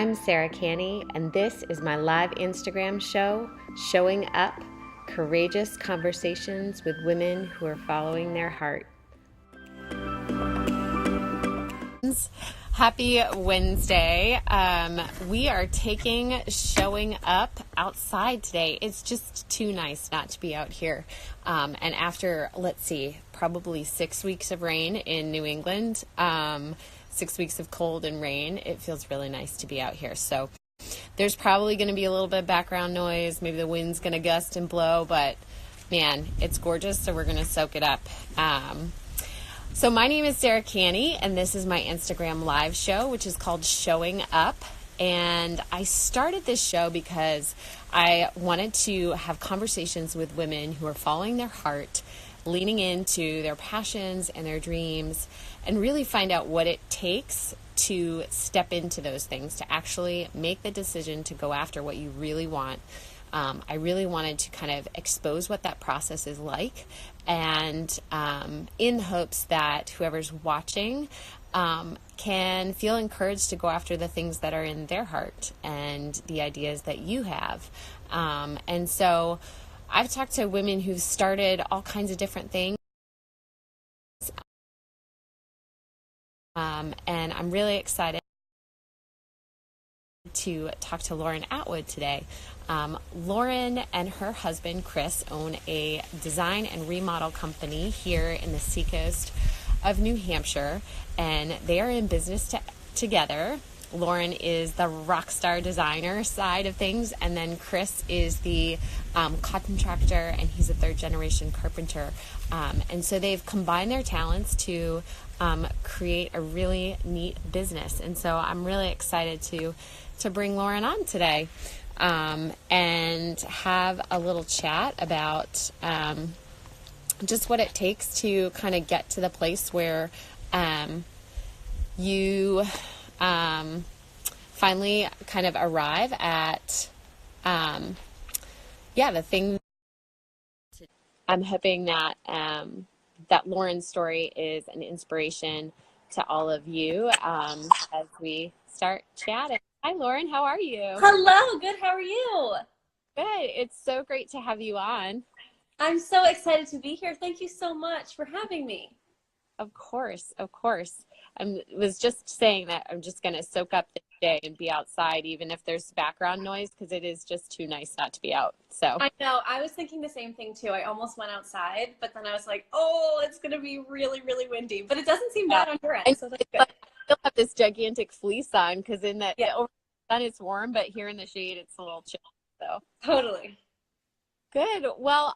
I'm Sarah Canney, and this is my live Instagram show, Showing Up, Courageous Conversations with Women Who Are Following Their Heart. Happy Wednesday. We are taking Showing Up outside today. It's just too nice not to be out here. And after, probably 6 weeks of rain in New England, 6 weeks of cold and rain, it feels really nice to be out here. So there's probably going to be a little bit of background noise. Maybe the wind's going to gust and blow, but man, it's gorgeous. So we're going to soak it up. So my name is Sarah Canney, and this is my Instagram live show, which is called Showing Up. And I started this show because I wanted to have conversations with women who are following their heart, leaning into their passions and their dreams, and really find out what it takes to step into those things, to actually make the decision to go after what you really want. I really wanted to kind of expose what that process is like, and in hopes that whoever's watching can feel encouraged to go after the things that are in their heart and the ideas that you have. And so I've talked to women who've started all kinds of different things. And I'm really excited to talk to Lauren Atwood today. Lauren and her husband, Chris, own a design and remodel company here in the Seacoast of New Hampshire, and they are in business together. Lauren is the rock star designer side of things, and then Chris is the contractor, and he's a third generation carpenter. And so they've combined their talents to create a really neat business. And so I'm really excited to bring Lauren on today and have a little chat about just what it takes to kind of get to the place where you finally kind of arrive at the thing. I'm hoping that that Lauren's story is an inspiration to all of you as we start chatting. Hi, Lauren. How are you? Hello. Good. How are you? Good. It's so great to have you on. I'm so excited to be here. Thank you so much for having me. Of course. Of course. I was just saying that I'm just going to soak up this day and be outside, even if there's background noise, because it is just too nice not to be out. So I know. I was thinking the same thing too. I almost went outside, but then I was like, oh, it's going to be really, really windy. But it doesn't seem bad on your end, so that's good. I still have this gigantic fleece on because over the sun it's warm, but here in the shade it's a little chill. So totally. Good. Well,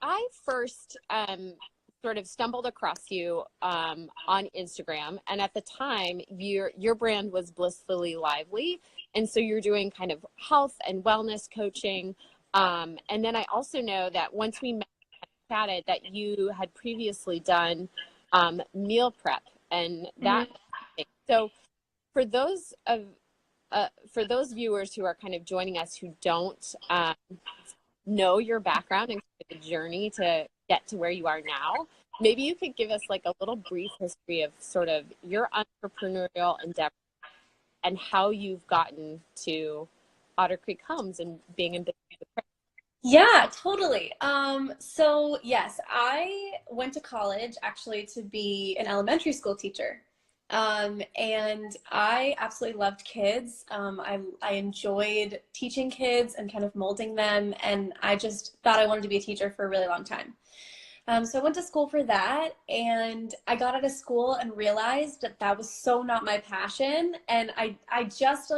I first sort of stumbled across you on Instagram, and at the time your brand was Blissfully Lively, and so you're doing kind of health and wellness coaching, and then I also know that once we met, chatted, that you had previously done meal prep and that. So for those viewers who are kind of joining us who don't know your background and the journey to get to where you are now, maybe you could give us like a little brief history of sort of your entrepreneurial endeavor and how you've gotten to Otter Creek Homes and being in business with Chris. Yeah, totally. So yes, I went to college actually to be an elementary school teacher. And I absolutely loved kids. I enjoyed teaching kids and kind of molding them. And I just thought I wanted to be a teacher for a really long time. So I went to school for that, and I got out of school and realized that that was so not my passion. And I just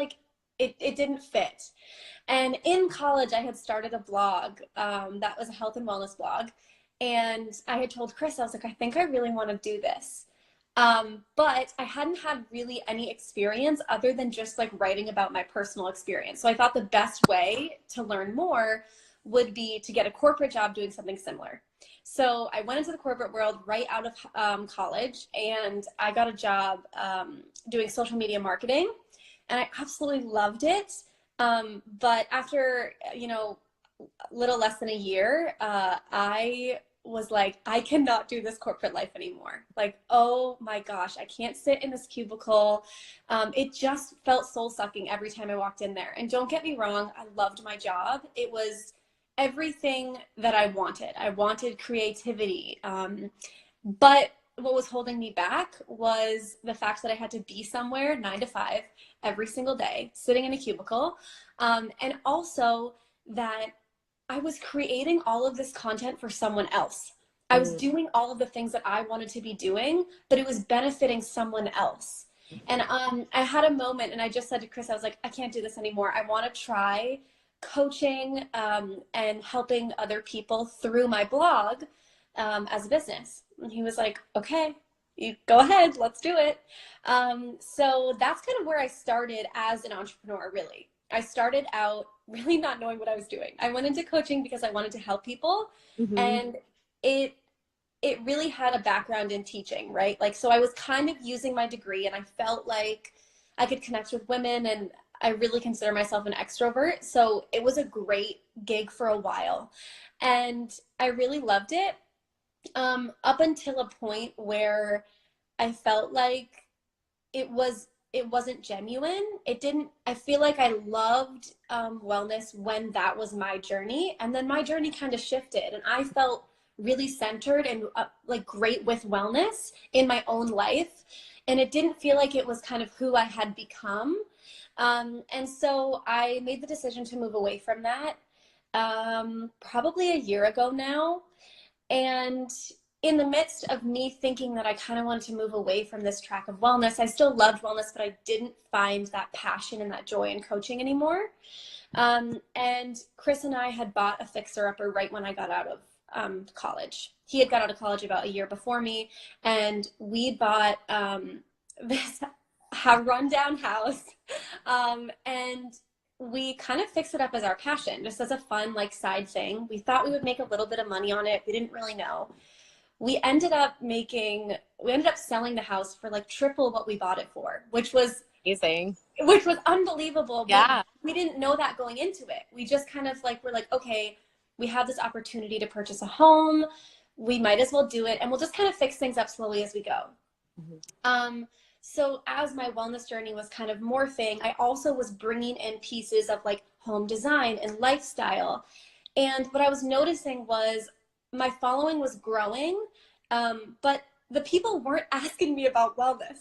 it didn't fit. And in college, I had started a blog that was a health and wellness blog. And I had told Chris, I was like, I think I really want to do this. But I hadn't had really any experience other than just like writing about my personal experience. So I thought the best way to learn more would be to get a corporate job doing something similar. So I went into the corporate world right out of college, and I got a job doing social media marketing, and I absolutely loved it. But after, little less than a year, I was like, I cannot do this corporate life anymore. Like, oh my gosh, I can't sit in this cubicle. It just felt soul sucking every time I walked in there. And don't get me wrong, I loved my job. It was everything that I wanted. I wanted creativity. But what was holding me back was the fact that I had to be somewhere 9 to 5 every single day, sitting in a cubicle. And also that I was creating all of this content for someone else. I was doing all of the things that I wanted to be doing, but it was benefiting someone else. And I had a moment, and I just said to Chris, I was like, I can't do this anymore. I want to try coaching and helping other people through my blog as a business. And he was like, okay, you go ahead, let's do it. So that's kind of where I started as an entrepreneur, really. I started out really not knowing what I was doing. I went into coaching because I wanted to help people, and it really had a background in teaching, right? Like, so I was kind of using my degree, and I felt like I could connect with women, and I really consider myself an extrovert. So it was a great gig for a while, and I really loved it. Up until a point where I felt like it wasn't genuine. I feel like I loved wellness when that was my journey, and then my journey kind of shifted, and I felt really centered and like great with wellness in my own life, and it didn't feel like it was kind of who I had become. And so I made the decision to move away from that probably a year ago now. And in the midst of me thinking that I kind of wanted to move away from this track of wellness, I still loved wellness, but I didn't find that passion and that joy in coaching anymore. And Chris and I had bought a fixer-upper right when I got out of college. He had got out of college about a year before me, and we bought this rundown house, and we kind of fixed it up as our passion, just as a fun like side thing. We thought we would make a little bit of money on it. We didn't really know. We ended up selling the house for like triple what we bought it for, which was Amazing. Which was unbelievable. Yeah. But we didn't know that going into it. We just kind of like, we're like, okay, we have this opportunity to purchase a home. We might as well do it. And we'll just kind of fix things up slowly as we go. So as my wellness journey was kind of morphing, I also was bringing in pieces of like home design and lifestyle. And what I was noticing was my following was growing, but the people weren't asking me about wellness.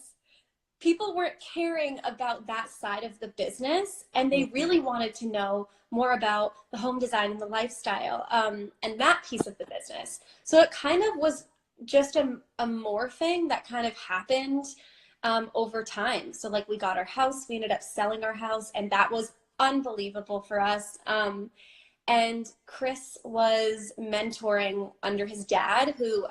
People weren't caring about that side of the business, and they really wanted to know more about the home design and the lifestyle and that piece of the business. So it kind of was just a morphing that kind of happened over time. So like we got our house, we ended up selling our house, and that was unbelievable for us. And Chris was mentoring under his dad, who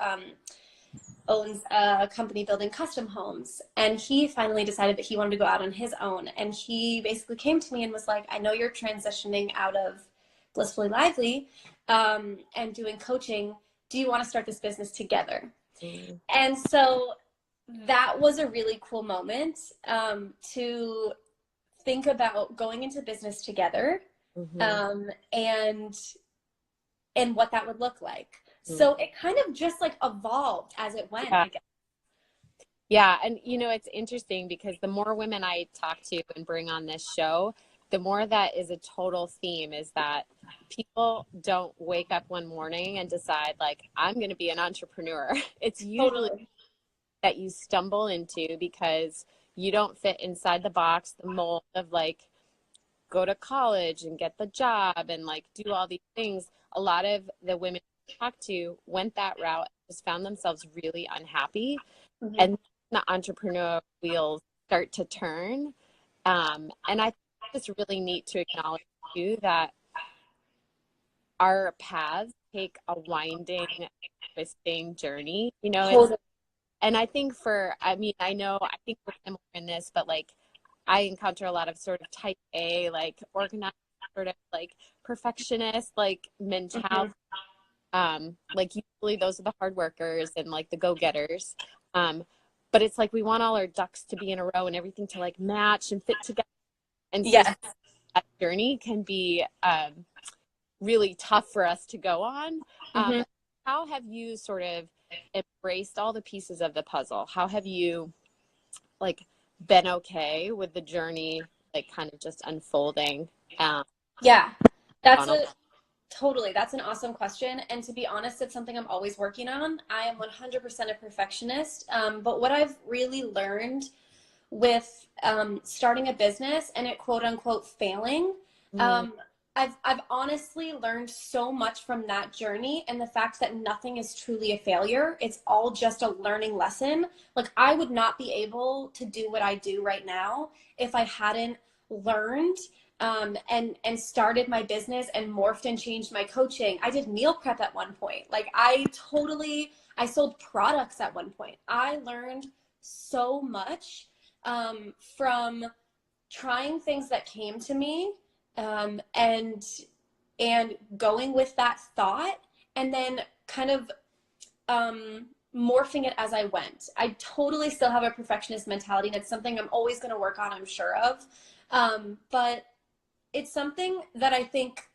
owns a company building custom homes. And he finally decided that he wanted to go out on his own. And he basically came to me and was like, I know you're transitioning out of Blissfully Lively and doing coaching. Do you want to start this business together? And so that was a really cool moment to think about going into business together and what that would look like. So it kind of just like evolved as it went, I guess. Yeah. And you know, it's interesting because the more women I talk to and bring on this show, the more that is a total theme is that people don't wake up one morning and decide like, I'm going to be an entrepreneur. It's usually that you stumble into because you don't fit inside the box, the mold of like, go to college and get the job and like do all these things. A lot of the women I talked to went that route, just found themselves really unhappy. And the entrepreneurial wheels start to turn. And I think it's really neat to acknowledge too that our paths take a winding, twisting journey, you know. And I think I think we're similar in this, but like I encounter a lot of sort of type A, like organized, sort of like perfectionist, like mentality. Like usually those are the hard workers and like the go-getters. But it's like we want all our ducks to be in a row and everything to like match and fit together. And so that journey can be really tough for us to go on. how have you sort of embraced all the pieces of the puzzle? How have you like been okay with the journey, like kind of just unfolding? Yeah, that's On a, a totally, that's an awesome question. And to be honest, it's something I'm always working on. I am 100% a perfectionist. But what I've really learned with starting a business and it quote unquote failing, mm, um, I've honestly learned so much from that journey and the fact that nothing is truly a failure. It's all just a learning lesson. Like I would not be able to do what I do right now if I hadn't learned and started my business and morphed and changed my coaching. I did meal prep at one point. Like I sold products at one point. I learned so much from trying things that came to me and going with that thought and then kind of morphing it as I went. I totally still have a perfectionist mentality, and it's something I'm always going to work on, I'm sure of. But it's something that I think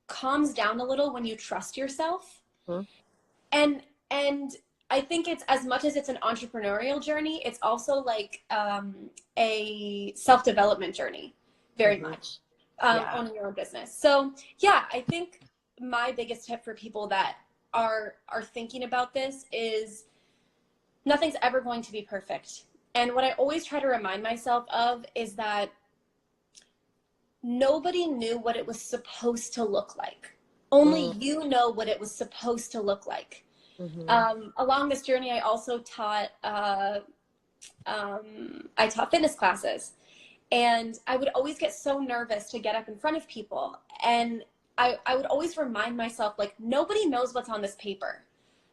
calms down a little when you trust yourself. mm, And and I think it's as much as it's an entrepreneurial journey, it's also like a self-development journey, very mm-hmm. much, Yeah. owning your own business. So yeah, I think my biggest tip for people that are thinking about this is nothing's ever going to be perfect. And what I always try to remind myself of is that nobody knew what it was supposed to look like. Only Mm, you know what it was supposed to look like. mm-hmm. Along this journey, I also taught I taught fitness classes, and I would always get so nervous to get up in front of people, and I would always remind myself like nobody knows what's on this paper.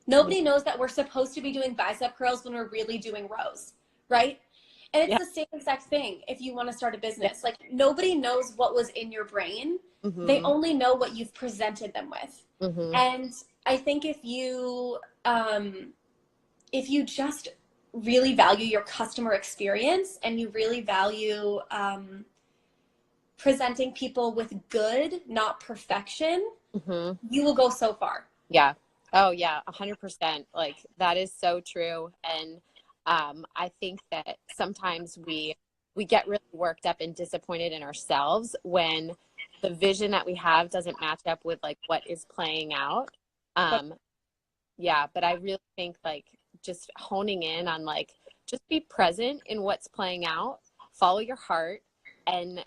Yeah. Nobody knows that we're supposed to be doing bicep curls when we're really doing rows, right? And it's Yeah. the same exact thing if you want to start a Yeah. business. Like nobody knows what was in your brain. They Mm-hmm. only know what you've presented them with. Mm-hmm. And I think if you just really value your customer experience and you really value presenting people with good, not perfection, Mm-hmm. you will go so far. Yeah. Oh yeah, 100%. Like that is so true. And I think that sometimes we get really worked up and disappointed in ourselves when the vision that we have doesn't match up with like what is playing out. Um, yeah, but I really think like just honing in on like just be present in what's playing out, follow your heart, and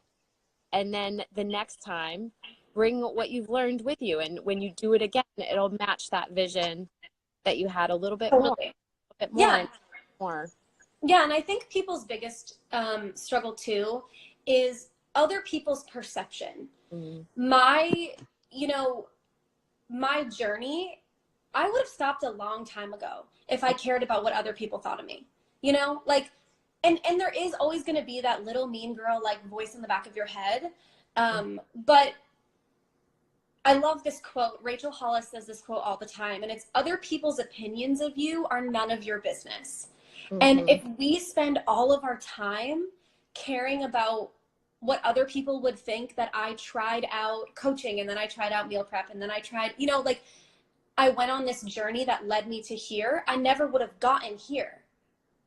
and then the next time bring what you've learned with you, and when you do it again it'll match that vision that you had Totally. a bit more Yeah. and more. Yeah. And I think people's biggest struggle too is other people's perception. Mm, My, you know, my journey, I would have stopped a long time ago if I cared about what other people thought of me. You know, like, and there is always going to be that little mean girl like voice in the back of your head. But I love this quote. Rachel Hollis says this quote all the time, and it's other people's opinions of you are none of your business. And mm-hmm. if we spend all of our time caring about what other people would think that I tried out coaching and then I tried out meal prep and then I tried, you know, like I went on this journey that led me to here, I never would have gotten here,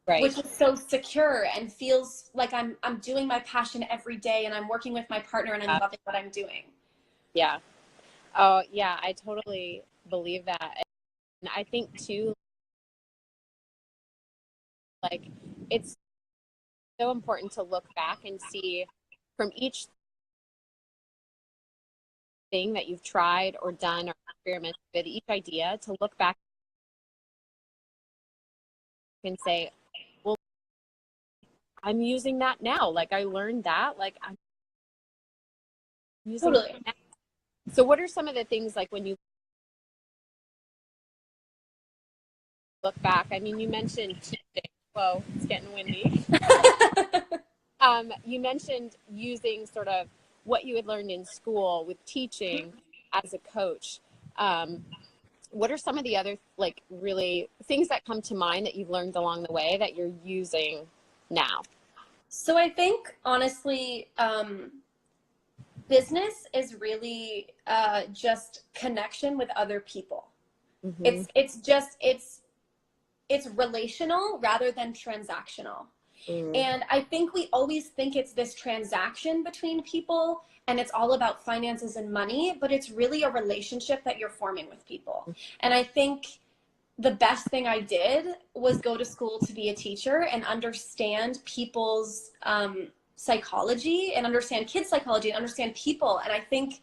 Right. which is so secure and feels like I'm doing my passion every day and I'm working with my partner and I'm loving what I'm doing. Yeah. Oh yeah, I totally believe that. And I think too, like it's so important to look back and see from each thing that you've tried or done or experimented with, each idea, to look back and say, well, I'm using that now. Like I learned that, like I'm using it Totally. now. So what are some of the things like when you look back? I mean, you mentioned teaching. Whoa, it's getting windy. You mentioned using sort of what you had learned in school with teaching as a coach. What are some of the other like really things that come to mind that you've learned along the way that you're using now? So I think honestly, business is really just connection with other people. Mm-hmm. It's relational rather than transactional. Mm. And I think we always think it's this transaction between people and it's all about finances and money, but it's really a relationship that you're forming with people. And I think the best thing I did was go to school to be a teacher and understand people's psychology and understand kids' psychology and understand people. And I think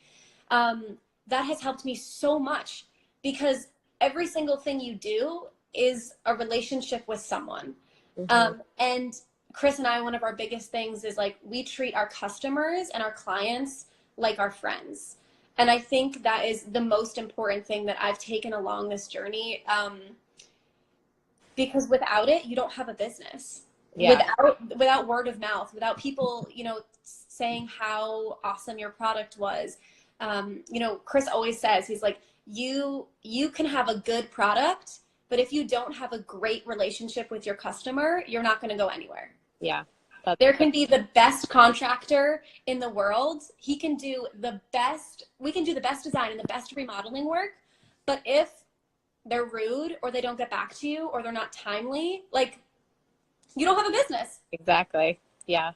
that has helped me so much because every single thing you do is a relationship with someone. Mm-hmm. And Chris and I, one of our biggest things is like we treat our customers and our clients like our friends. And I think that is the most important thing that I've taken along this journey, because without it, you don't have a business. Yeah. Without word of mouth, without people, saying how awesome your product was. Chris always says, he's like, you can have a good product, but if you don't have a great relationship with your customer, you're not going to go anywhere. Yeah. There can be the best contractor in the world. We can do the best design and the best remodeling work. But if they're rude or they don't get back to you or they're not timely, like you don't have a business. Exactly. Yeah.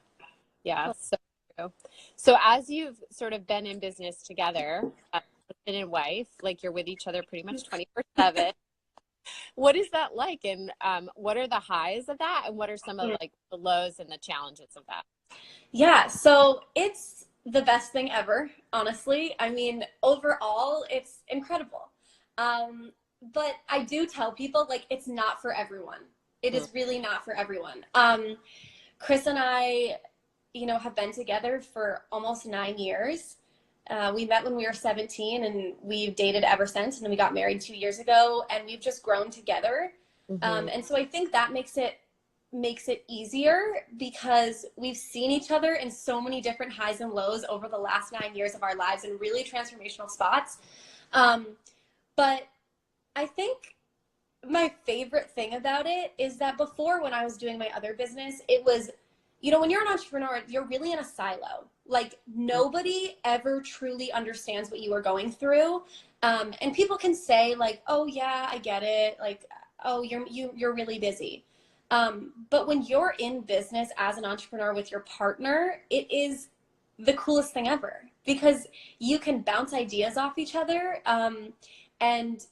Yeah. So true. So as you've sort of been in business together, husband and wife, like you're with each other pretty much 24/7. What is that like? And what are the highs of that? And what are some of like the lows and the challenges of that? Yeah, so it's the best thing ever, honestly. I mean, overall, it's incredible. But I do tell people, like, it's not for everyone. It is really not for everyone. Chris and I, have been together for almost 9 years. We met when we were 17 and we've dated ever since. And then we got married 2 years ago and we've just grown together. Mm-hmm. And so I think that makes it easier because we've seen each other in so many different highs and lows over the last 9 years of our lives in really transformational spots. But I think my favorite thing about it is that before, when I was doing my other business, it was, when you're an entrepreneur, you're really in a silo. Like nobody ever truly understands what you are going through. And people can say like, oh yeah, I get it. Like, oh, you're really busy. But when you're in business as an entrepreneur with your partner, it is the coolest thing ever because you can bounce ideas off each other. And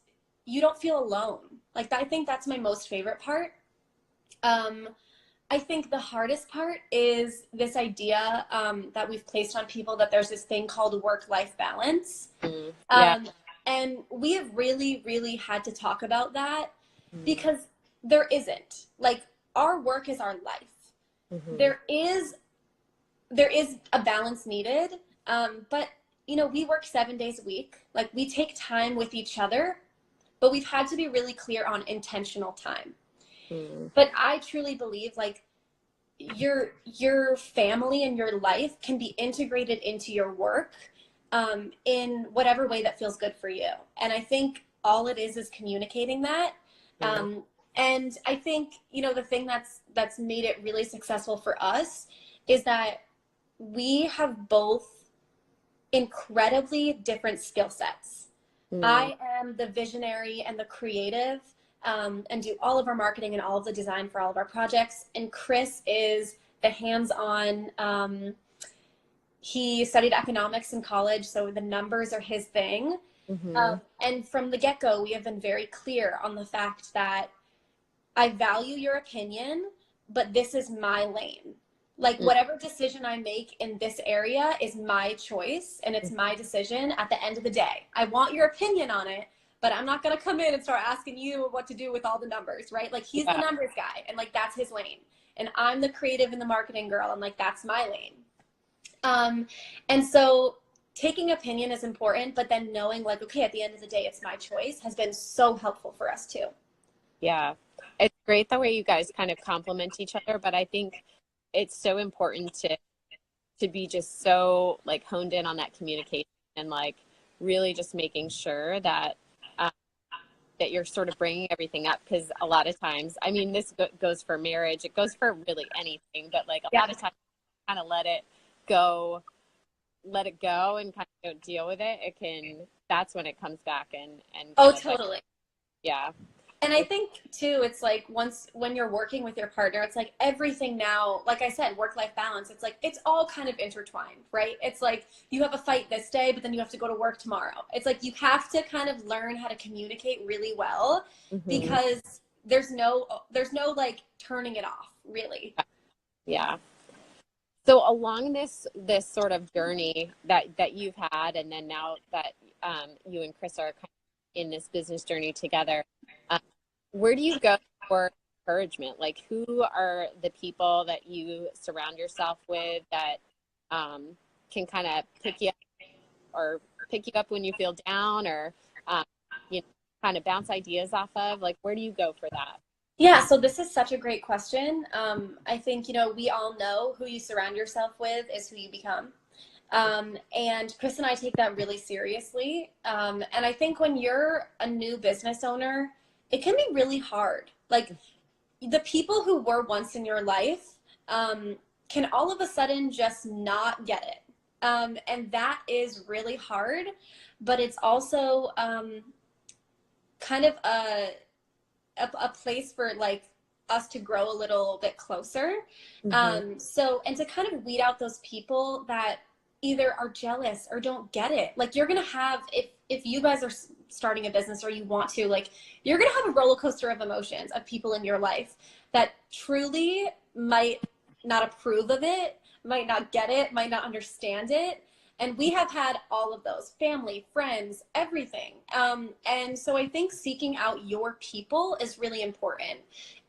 you don't feel alone. Like I think that's my most favorite part. I think the hardest part is this idea that we've placed on people that there's this thing called work-life balance. Yeah. And we have really, really had to talk about that because there isn't. Like our work is our life. There is a balance needed. But we work 7 days a week. Like we take time with each other, but we've had to be really clear on intentional time. But I truly believe like your family and your life can be integrated into your work in whatever way that feels good for you. And I think all it is communicating that. And I think, the thing that's made it really successful for us is that we have both incredibly different skill sets. I am the visionary and the creative, and do all of our marketing and all of the design for all of our projects. And Chris is the hands-on. He studied economics in college, so the numbers are his thing. And from the get-go, we have been very clear on the fact that I value your opinion, but this is my lane. Like whatever decision I make in this area is my choice and it's my decision at the end of the day. I want your opinion on it, but I'm not going to come in and start asking you what to do with all the numbers, right? Like he's the numbers guy and like that's his lane. And I'm the creative and the marketing girl and like that's my lane. And so taking opinion is important, but then knowing like, okay, at the end of the day, it's my choice has been so helpful for us too. Yeah. It's great the way you guys kind of complement each other, but I think it's so important to be just so like honed in on that communication and like really just making sure that that you're sort of bringing everything up, because a lot of times, I mean, this goes for marriage, it goes for really anything, but like a lot of times kind of let it go and kind of don't deal with it, that's when it comes back and oh totally. Yeah. And I think too, it's like when you're working with your partner, it's like everything now, like I said, work-life balance, it's like it's all kind of intertwined, right? It's like you have a fight this day, but then you have to go to work tomorrow. It's like you have to kind of learn how to communicate really well, Mm-hmm. because there's no like turning it off, really. Yeah. So along this sort of journey that you've had, and then now that you and Chris are kind of in this business journey together, um, where do you go for encouragement? Like, who are the people that you surround yourself with that can kind of pick you up when you feel down, or um, you know, kind of bounce ideas off of? Like, where do you go for that? Yeah, so this is such a great question. I think, we all know who you surround yourself with is who you become. And Chris and I take that really seriously. And I think when you're a new business owner, it can be really hard. Like the people who were once in your life can all of a sudden just not get it. And that is really hard, but it's also kind of a place for like us to grow a little bit closer. Mm-hmm. So, and to kind of weed out those people that either are jealous or don't get it. Like you're going to have, if you guys are starting a business or you want to, like, you're going to have a roller coaster of emotions of people in your life that truly might not approve of it, might not get it, might not understand it. And we have had all of those, family, friends, everything. And so I think seeking out your people is really important.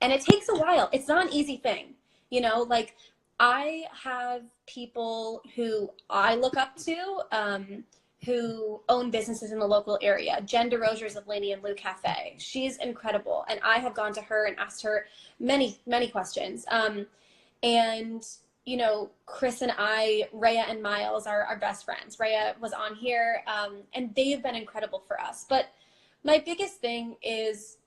And it takes a while. It's not an easy thing. Like I have people who I look up to, who own businesses in the local area. Jen DeRozier's of Laney and Lou Cafe. She's incredible. And I have gone to her and asked her many, many questions. And Chris and I, Rhea and Miles are our best friends. Rhea was on here, and they have been incredible for us. But my biggest thing is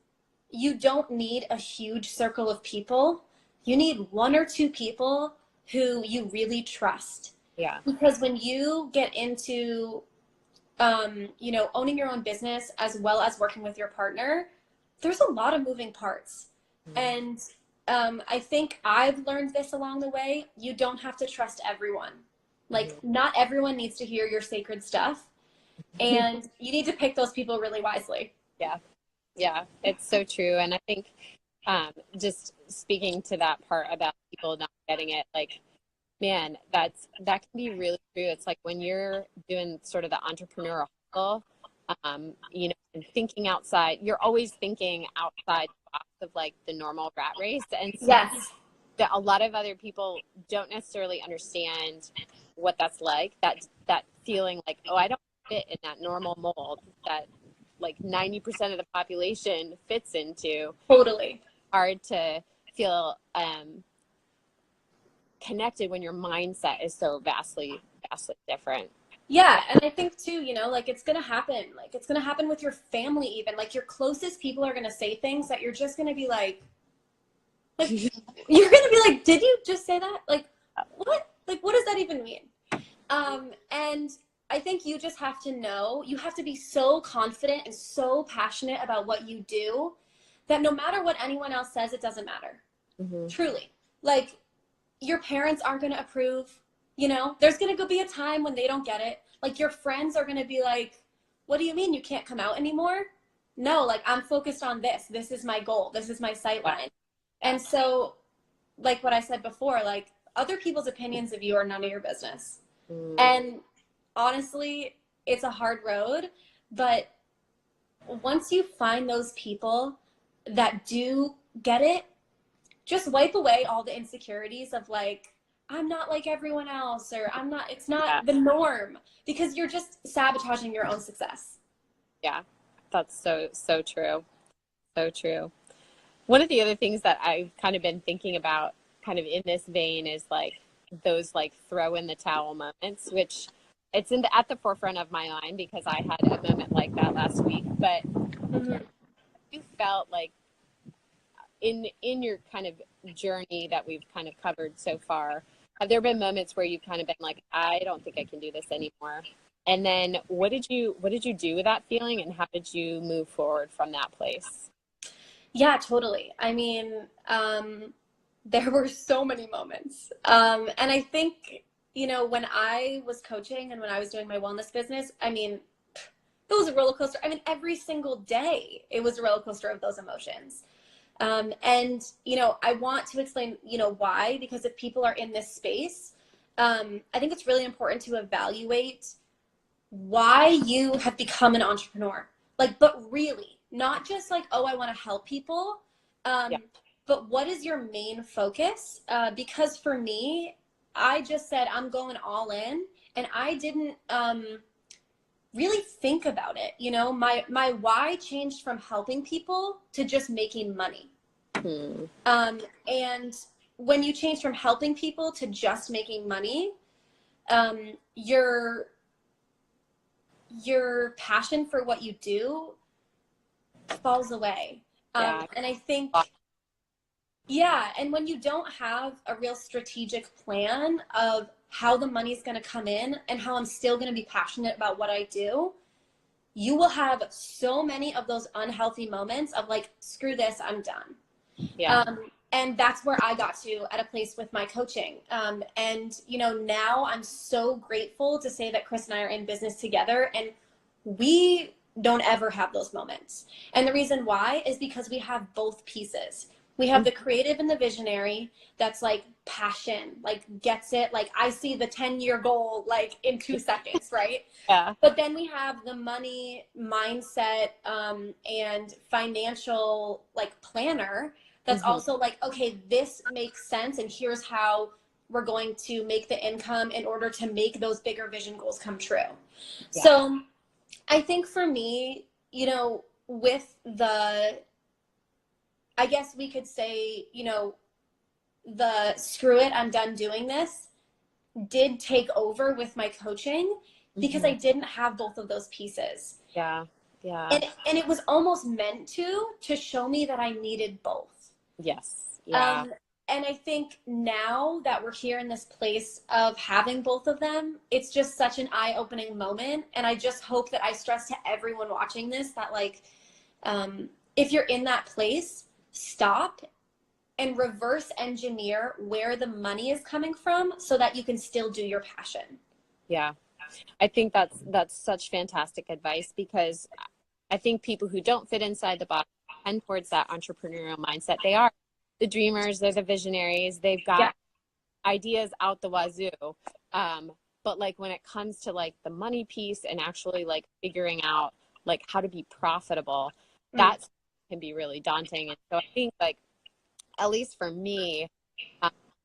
you don't need a huge circle of people. You need one or two people who you really trust. Yeah. Because when you get into, owning your own business as well as working with your partner, there's a lot of moving parts. And I think I've learned this along the way. You don't have to trust everyone. Like, not everyone needs to hear your sacred stuff. And you need to pick those people really wisely. Yeah. Yeah, it's so true. And I think just speaking to that part about people not getting it, like, man, that can be really true. It's like when you're doing sort of the entrepreneurial hustle, and thinking outside, you're always thinking outside the box of like the normal rat race. And so Yes, that a lot of other people don't necessarily understand what that's like, that feeling like, oh, I don't fit in that normal mold that like 90% of the population fits into. totally. Hard to feel connected when your mindset is so vastly different. Yeah, and I think too, like it's gonna happen. Like it's gonna happen with your family even. Like your closest people are gonna say things that you're just gonna be like you're gonna be like, did you just say that? Like what? Like what does that even mean? And I think you just have to know, you have to be so confident and so passionate about what you do that no matter what anyone else says, it doesn't matter. Mm-hmm. Truly. Like your parents aren't going to approve, there's going to be a time when they don't get it. Like your friends are going to be like, what do you mean you can't come out anymore? No, like I'm focused on this. This is my goal. This is my sight line. And so like what I said before, like other people's opinions of you are none of your business. And honestly, it's a hard road, but once you find those people that do get it, just wipe away all the insecurities of like, I'm not like everyone else, or it's not the norm, because you're just sabotaging your own success. Yeah, that's so true. So true. One of the other things that I've kind of been thinking about kind of in this vein is like those like throw in the towel moments, which it's at the forefront of my mind because I had a moment like that last week. But you felt like in your kind of journey that we've kind of covered so far, Have there been moments where you've kind of been like, I don't think I can do this anymore? And then what did you do with that feeling, and how did you move forward from that place? Yeah, totally. I mean, there were so many moments. And I think, when I was coaching and when I was doing my wellness business, I mean, it was a roller coaster. I mean, every single day it was a roller coaster of those emotions. And, I want to explain, why, because if people are in this space, I think it's really important to evaluate why you have become an entrepreneur. Like, but really, not just like, oh, I want to help people. Yeah. But what is your main focus? Because for me, I just said, I'm going all in, and I didn't, really think about it. My why changed from helping people to just making money. Hmm. And when you change from helping people to just making money, your passion for what you do falls away. Yeah. And I think, yeah, and when you don't have a real strategic plan of how the money's going to come in and how I'm still going to be passionate about what I do, you will have so many of those unhealthy moments of like, screw this, I'm done. Yeah. And that's where I got to at a place with my coaching. And, now I'm so grateful to say that Chris and I are in business together, and we don't ever have those moments. And the reason why is because we have both pieces. We have the creative and the visionary that's like passion, like gets it. Like I see the 10-year goal, like in 2 seconds, right? Yeah. But then we have the money mindset, and financial like planner that's also like, okay, this makes sense, and here's how we're going to make the income in order to make those bigger vision goals come true. Yeah. So I think for me, with I guess we could say, the screw it, I'm done doing this did take over with my coaching, because I didn't have both of those pieces. Yeah. Yeah. And it was almost meant to show me that I needed both. Yes. Yeah. And I think now that we're here in this place of having both of them, it's just such an eye-opening moment. And I just hope that I stress to everyone watching this that like, if you're in that place, stop and reverse engineer where the money is coming from so that you can still do your passion. Yeah. I think that's such fantastic advice, because I think people who don't fit inside the box tend towards that entrepreneurial mindset. They are the dreamers, they're the visionaries, they've got ideas out the wazoo. But like when it comes to like the money piece and actually like figuring out like how to be profitable, that can be really daunting. And so I think like, at least for me,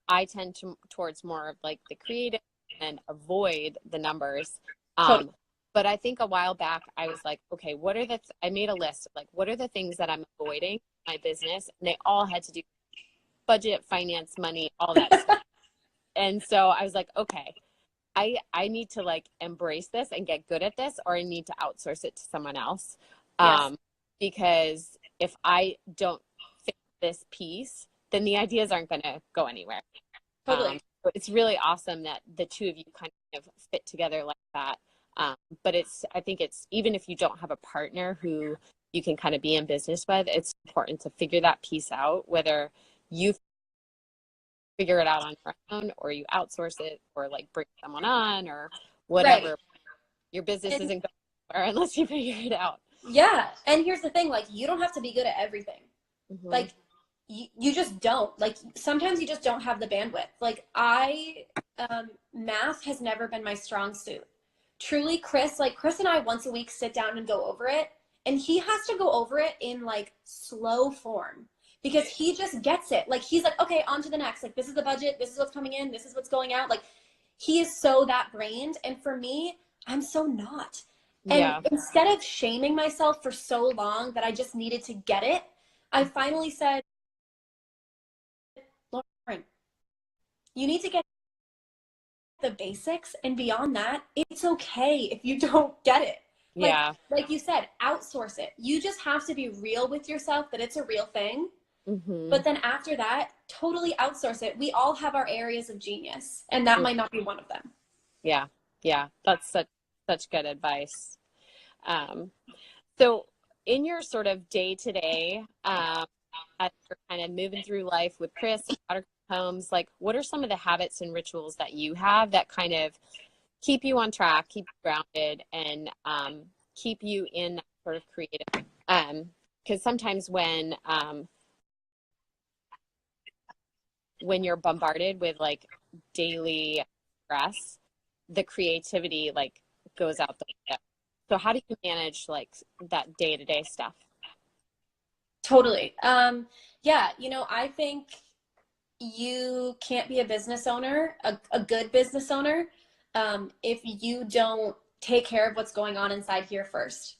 I tend towards more of like the creative and avoid the numbers. But I think a while back I was like, okay, I made a list of like, what are the things that I'm avoiding in my business? And they all had to do budget, finance, money, all that stuff. And so I was like, okay, I need to like embrace this and get good at this, or I need to outsource it to someone else. Because if I don't fix this piece, then the ideas aren't going to go anywhere. Totally. So it's really awesome that the two of you kind of fit together like that. But I think it's, even if you don't have a partner who you can kind of be in business with, it's important to figure that piece out, whether you figure it out on your own or you outsource it or like bring someone on or whatever. Right. Your business isn't going anywhere unless you figure it out. Yeah. And here's the thing, like, you don't have to be good at everything. Like, you just don't. Like, sometimes you just don't have the bandwidth. Like, math has never been my strong suit. Truly, Chris and I once a week sit down and go over it. And he has to go over it in like slow form because he just gets it. Like, he's like, okay, on to the next. Like, this is the budget. This is what's coming in. This is what's going out. Like, he is so that brained. And for me, I'm so not. And instead of shaming myself for so long that I just needed to get it, I finally said, Lauren, you need to get the basics, and beyond that, it's okay if you don't get it. Like you said, outsource it. You just have to be real with yourself that it's a real thing. Mm-hmm. But then after that, totally outsource it. We all have our areas of genius, and that might not be one of them. Yeah. Yeah. That's such good advice. Um, so in your sort of day to day, as you're kind of moving through life with Chris and Otter Creek Homes, like what are some of the habits and rituals that you have that kind of keep you on track, keep you grounded, and keep you in that sort of creative? Because sometimes when you're bombarded with like daily stress, the creativity like goes out the window. So how do you manage like that day to day stuff? Totally. Yeah, I think you can't be a business owner, a good business owner, if you don't take care of what's going on inside here first.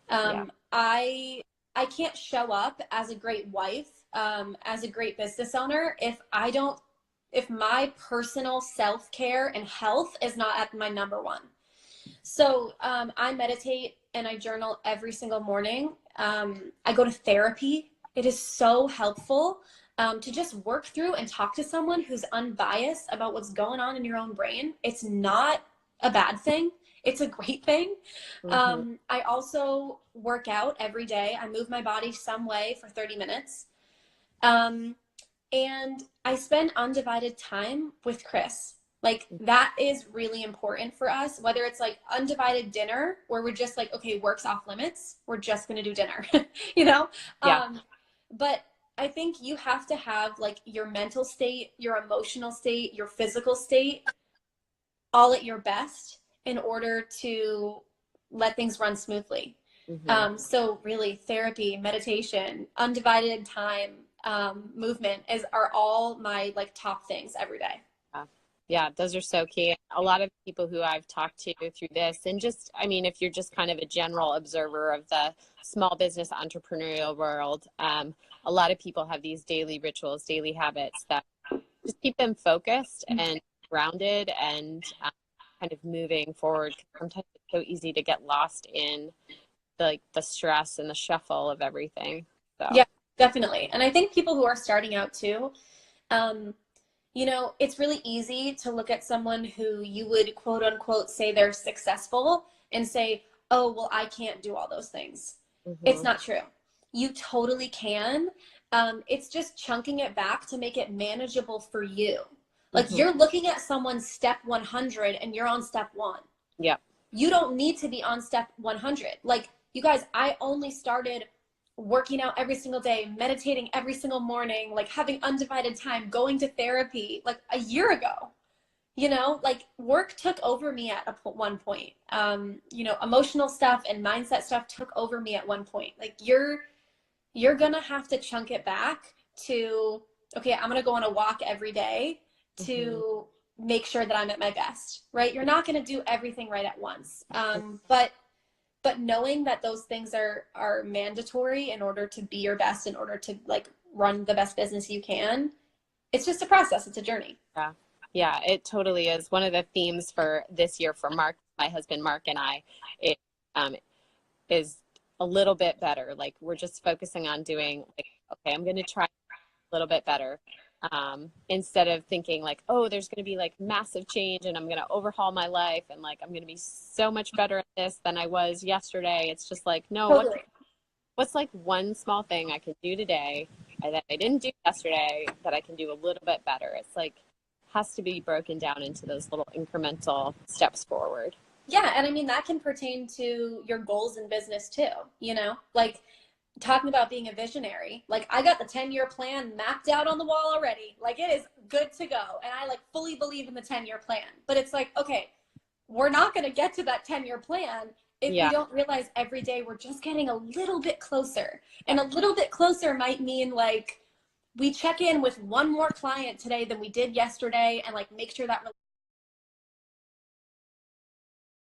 Yeah. I can't show up as a great wife, as a great business owner if my personal self-care and health is not at my number one. So I meditate and I journal every single morning. I go to therapy. It is so helpful to just work through and talk to someone who's unbiased about what's going on in your own brain. It's not a bad thing. It's a great thing. Mm-hmm. I also work out every day. I move my body some way for 30 minutes. Um, and I spend undivided time with Chris. Like that is really important for us, whether it's like undivided dinner where we're just like, okay, work's off limits. We're just going to do dinner, you know? Yeah. But I think you have to have like your mental state, your emotional state, your physical state all at your best in order to let things run smoothly. Mm-hmm. So really therapy, meditation, undivided time, movement are all my like top things every day. Yeah. Yeah, those are so key. A lot of people who I've talked to through this, and just, I mean, if you're just kind of a general observer of the small business entrepreneurial world, a lot of people have these daily rituals, daily habits that just keep them focused and grounded and kind of moving forward. Sometimes it's so easy to get lost in the stress and the shuffle of everything. So Yeah, definitely. And I think people who are starting out too, um, it's really easy to look at someone who you would quote unquote say they're successful and say, oh, well, I can't do all those things. It's mm-hmm. not true. You totally can. It's just chunking it back to make it manageable for you. Like Mm-hmm. you're looking at someone's step 100 and you're on step one. Yeah. You don't need to be on step 100. Like, you guys, I only started working out every single day, meditating every single morning, like having undivided time, going to therapy like a year ago. Like work took over me at one point. Emotional stuff and mindset stuff took over me at one point. Like you're gonna have to chunk it back to, okay, I'm gonna go on a walk every day Mm-hmm. to make sure that I'm at my best, right? You're not gonna do everything right at once. But knowing that those things are mandatory in order to be your best, in order to like run the best business you can, it's just a process. It's a journey. Yeah. Yeah, it totally is. One of the themes for this year for Mark, my husband Mark and I, it um, is a little bit better. Like we're just focusing on doing like, okay, I'm going to try a little bit better. Instead of thinking like, oh, there's going to be like massive change and I'm going to overhaul my life and like I'm going to be so much better at this than I was yesterday. It's just like, no, Totally. what's like one small thing I can do today that I didn't do yesterday that I can do a little bit better? It's like has to be broken down into those little incremental steps forward. Yeah, and I mean that can pertain to your goals in business too, Like talking about being a visionary. Like I got the 10-year plan mapped out on the wall already. Like it is good to go. And I like fully believe in the 10-year plan. But it's like, okay, we're not going to get to that 10-year plan if we Yeah. don't realize every day we're just getting a little bit closer. And a little bit closer might mean like we check in with one more client today than we did yesterday and like make sure that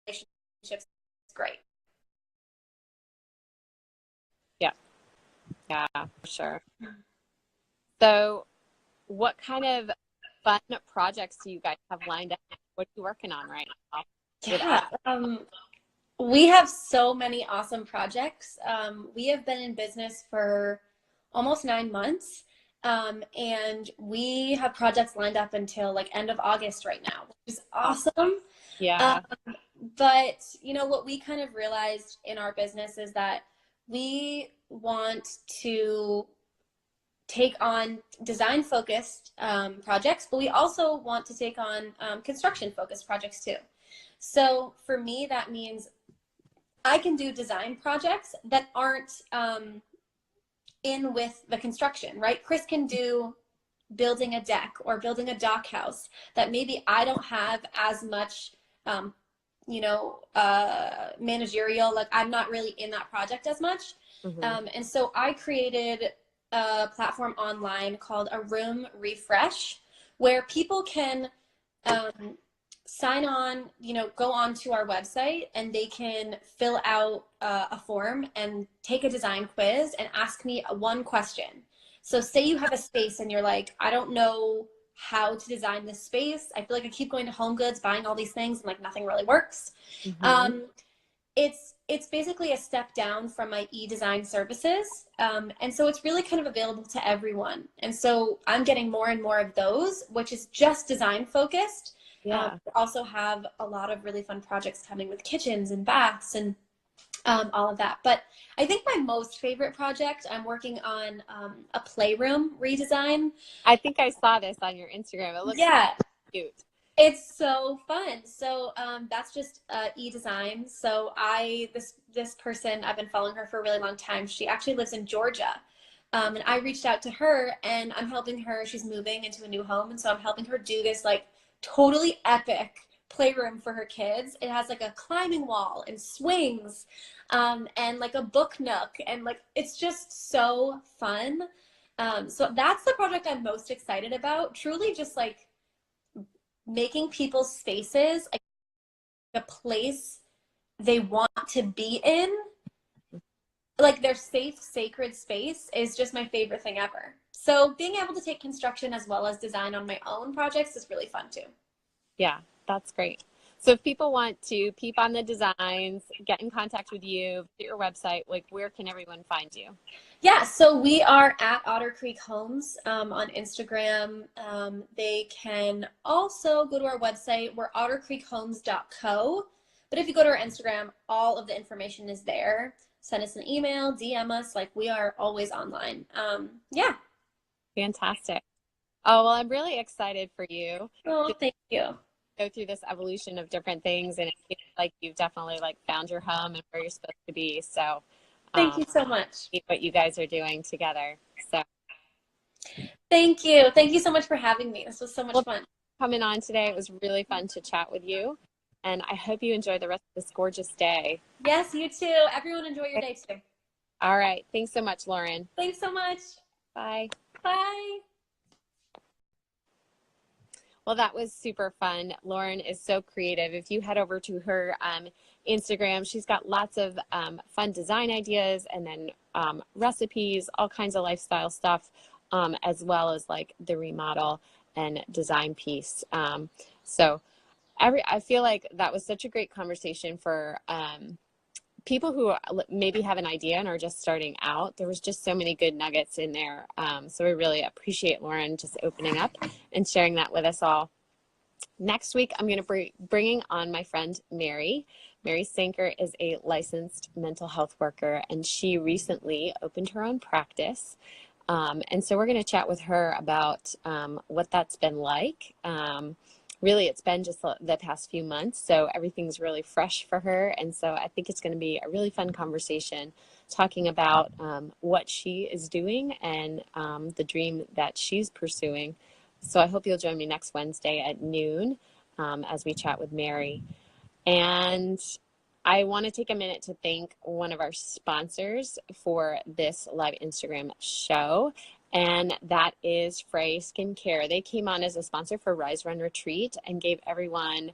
relationship's great. Yeah. Yeah, for sure. So what kind of fun projects do you guys have lined up? What are you working on right now? Yeah. We have so many awesome projects. We have been in business for almost 9 months. And we have projects lined up until like end of August right now, which is awesome. Yeah. Um, but what we kind of realized in our business is that we want to take on design focused projects, but we also want to take on construction focused projects too. So for me, that means I can do design projects that aren't in with the construction, right? Chris can do building a deck or building a dock house that maybe I don't have as much, managerial, like I'm not really in that project as much. Mm-hmm. And so I created a platform online called a room refresh where people can um, sign on, go on to our website and they can fill out a form and take a design quiz and ask me one question. So say you have a space and you're like, I don't know how to design this space. I feel like I keep going to Home Goods, buying all these things, and like nothing really works. Mm-hmm. It's basically a step down from my e-design services. And so it's really kind of available to everyone. And so I'm getting more and more of those, which is just design focused. Yeah. We also have a lot of really fun projects coming with kitchens and baths and all of that. But I think my most favorite project, I'm working on a playroom redesign. I think I saw this on your Instagram. It looks Yeah, cute. it's so fun. So that's just e-design. So this person, I've been following her for a really long time. She actually lives in Georgia. And I reached out to her and I'm helping her. She's moving into a new home. And so I'm helping her do this like totally epic playroom for her kids. It has like a climbing wall and swings and like a book nook. And like, it's just so fun. So that's the project I'm most excited about. Truly just like making people's spaces a place they want to be in, like their safe, sacred space is just my favorite thing ever. So being able to take construction as well as design on my own projects is really fun too. Yeah, that's great. So if people want to peep on the designs, get in contact with you, visit your website, like where can everyone find you? Yeah, so we are at Otter Creek Homes on Instagram. They can also go to our website. We're ottercreekhomes.co. But if you go to our Instagram, all of the information is there. Send us an email, DM us. Like we are always online. Yeah. Fantastic. Oh, well, I'm really excited for you Oh, to thank you. go through this evolution of different things. And it feels like you've definitely like found your home and where you're supposed to be. So, Thank um, you so much. what you guys are doing together. So, Thank you. Thank you so much for having me. This was so much well, fun. coming on today. It was really fun to chat with you. And I hope you enjoy the rest of this gorgeous day. Yes, you too. Everyone enjoy your day too. All right. Thanks so much, Lauren. Thanks so much. Bye. Bye. Well, that was super fun. Lauren is so creative. If you head over to her Instagram, she's got lots of fun design ideas and then recipes, all kinds of lifestyle stuff, as well as like the remodel and design piece. So I feel like that was such a great conversation for people who maybe have an idea and are just starting out. There was just so many good nuggets in there. So we really appreciate Lauren just opening up and sharing that with us all. Next week, I'm going to be bringing on my friend Mary. Mary Sanker is a licensed mental health worker, and she recently opened her own practice. And so we're going to chat with her about what that's been like. Really, it's been just the past few months, so everything's really fresh for her. And so I think it's going to be a really fun conversation talking about what she is doing and the dream that she's pursuing. So I hope you'll join me next Wednesday at noon as we chat with Mary. And I want to take a minute to thank one of our sponsors for this live Instagram show, and that is Frey Skincare. They came on as a sponsor for Rise.Run.Retreat and gave everyone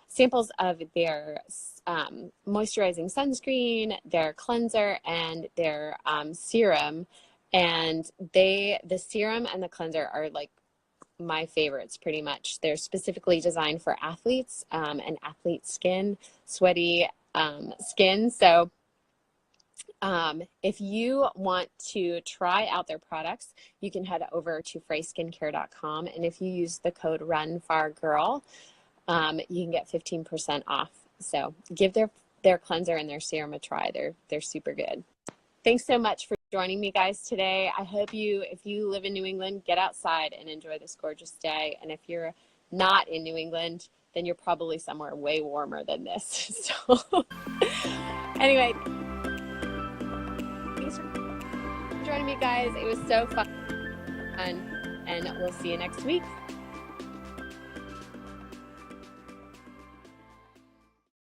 samples of their moisturizing sunscreen, their cleanser, and their serum. And the serum and the cleanser are like my favorites pretty much. They're specifically designed for athletes and athlete skin, sweaty skin. So If you want to try out their products, you can head over to freyskincare.com. And if you use the code RUNFARGIRL, you can get 15% off. So give their cleanser and their serum a try. They're super good. Thanks so much for joining me, guys, today. I hope if you live in New England, get outside and enjoy this gorgeous day. And if you're not in New England, then you're probably somewhere way warmer than this. So anyway, thanks for joining me, guys. It was so fun, and we'll see you next week.